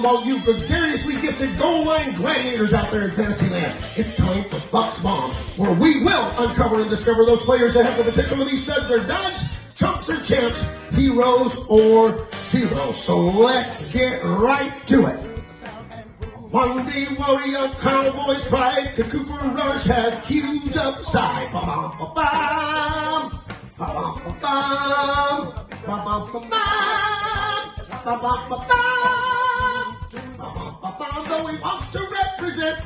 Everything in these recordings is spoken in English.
welcome all you gregariously gifted goal line gladiators out there in fantasy land. It's time for Bucks Bombs, where we will uncover and discover those players that have the potential to be studs or duds, chumps or champs, heroes or zeros. So let's get right to it. Monday Warrior, Cowboys pride, to Cooper Rush have huge upside. Ba-bum-ba-bum, ba-bum-ba-bum, ba-bum-ba-bum, ba-bum-ba-bum. Though he wants to represent,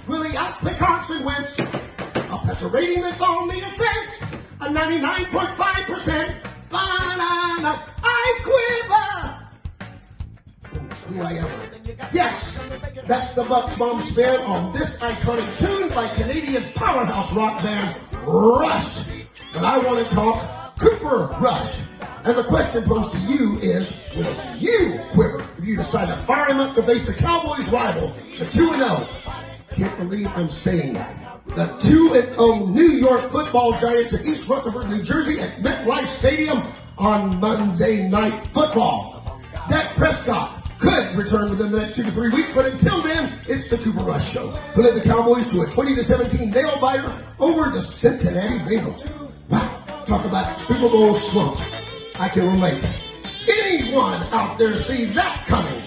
will he outplay Carson Wentz? A passer rating that's on the ascent, a 99.5%. Banana, I quiver. Do I ever? Yes, that's the Bucks Bomb spin on this iconic tune by Canadian powerhouse rock band Rush. But I want to talk Cooper Rush. And the question posed to you is, will you quiver if you decide to fire him up to face the Cowboys' rival, the 2-0? Can't believe I'm saying that. The 2-0 New York Football Giants at East Rutherford, New Jersey at MetLife Stadium on Monday Night Football. Dak Prescott could return within the next 2 to 3 weeks, but until then, it's the Cooper Rush Show, who led the Cowboys to a 20-17 nail-biter over the Cincinnati Bengals. Wow, talk about Super Bowl slump. I can relate. Anyone out there see that coming?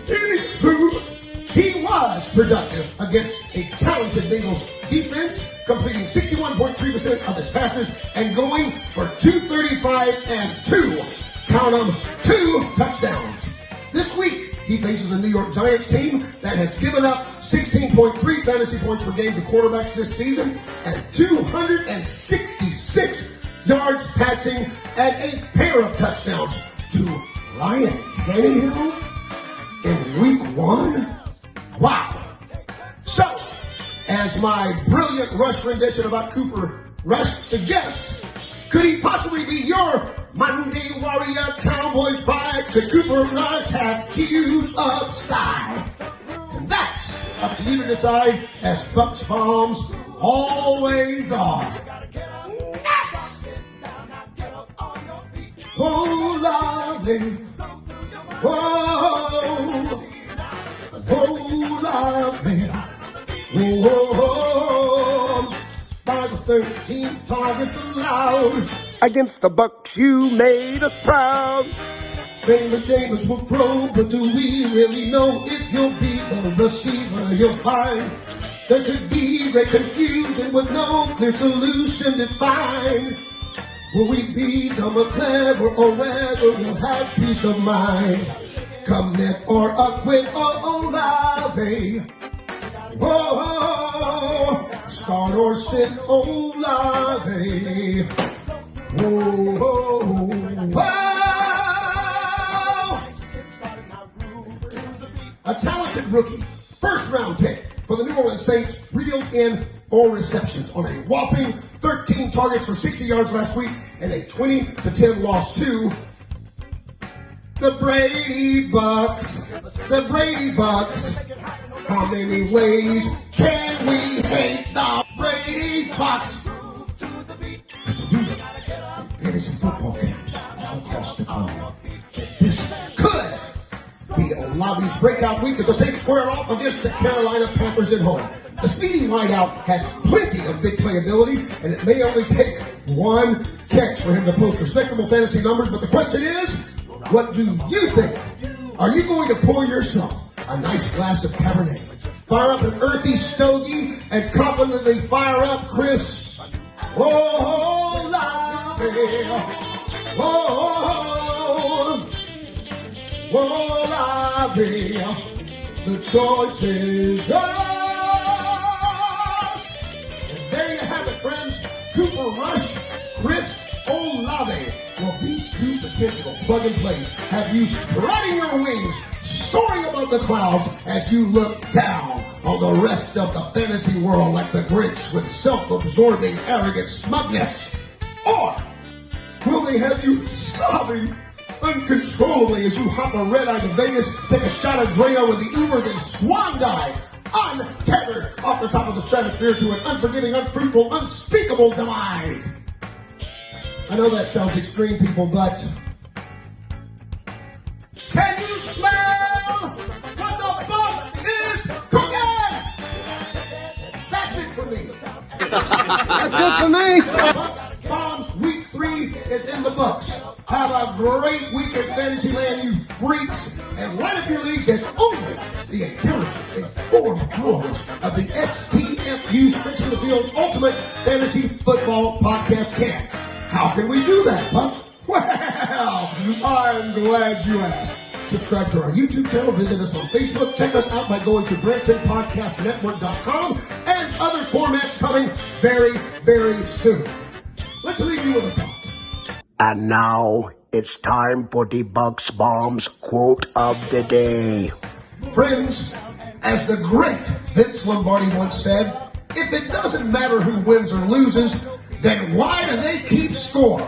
Anywho, he was productive against a talented Bengals defense, completing 61.3% of his passes and going for 235 and 2. Count them, 2 touchdowns. This week, he faces a New York Giants team that has given up 16.3 fantasy points per game to quarterbacks this season and 266 yards passing and a pair of touchdowns to Ryan Tannehill in week 1. Wow. So, as my brilliant Rush rendition about Cooper Rush suggests, could he possibly be your Monday Warrior Cowboys pride? Could Cooper Rush have huge upside? And that's up to you to decide, as Bucks Bombs always are. Next! Oh, lovely. Oh, lovely. Oh, by the 13th targets allowed. Against the Bucks, you made us proud. Famous Jameis will throw, but do we really know if he'll be the receiver you'll find? There could be great confusion with no clear solution defined. Will we be dumb or clever, or rather we'll have peace of mind? Commit or acquit, oh, Olave. Oh, start or sit, Olave. Oh, a talented rookie, first-round pick for the New Orleans Saints, reeled in 4 receptions on a whopping 13 targets for 60 yards last week and a 20-10 loss to the Brady Bucks. The Brady Bucks. How many ways can we hate the Brady Bucks? Fantasy football games all across the globe. This could be Olave's breakout week as the Saints square off against the Carolina Panthers at home. The speedy wideout has plenty of big playability, and it may only take 1 catch for him to post respectable fantasy numbers. But the question is, what do you think? Are you going to pour yourself a nice glass of Cabernet, fire up an earthy stogie, and confidently fire up Chris? Oh, Olave, the choice is yours. And there you have it, friends. Cooper Rush, Chris Olave. Well, these 2 potential plug-and-plays have you spreading your wings, soaring above the clouds as you look down on the rest of the fantasy world like the Grinch with self-absorbing, arrogant smugness. Or will they have you sobbing uncontrollably as you hop a red-eye to Vegas, take a shot of Drano with the Uber, then swan dive, untethered off the top of the stratosphere to an unforgiving, unfruitful, unspeakable demise? I know that sounds extreme, people, but can you smell That's it for me. Bombs, week 3 is in the books. Have a great week in Fantasyland, you freaks. And line up your leagues as only the intelligent, informed growers of the STFU Stretching the Field Ultimate Fantasy Football Podcast can. How can we do that, Buck? Well, I'm glad you asked. Subscribe to our YouTube channel, visit us on Facebook, check us out by going to BramptonPodcastNetwork.com, and other formats coming very, very soon. Let's leave you with a thought. And now it's time for the Bucks Bombs quote of the day. Friends, as the great Vince Lombardi once said, if it doesn't matter who wins or loses, then why do they keep score?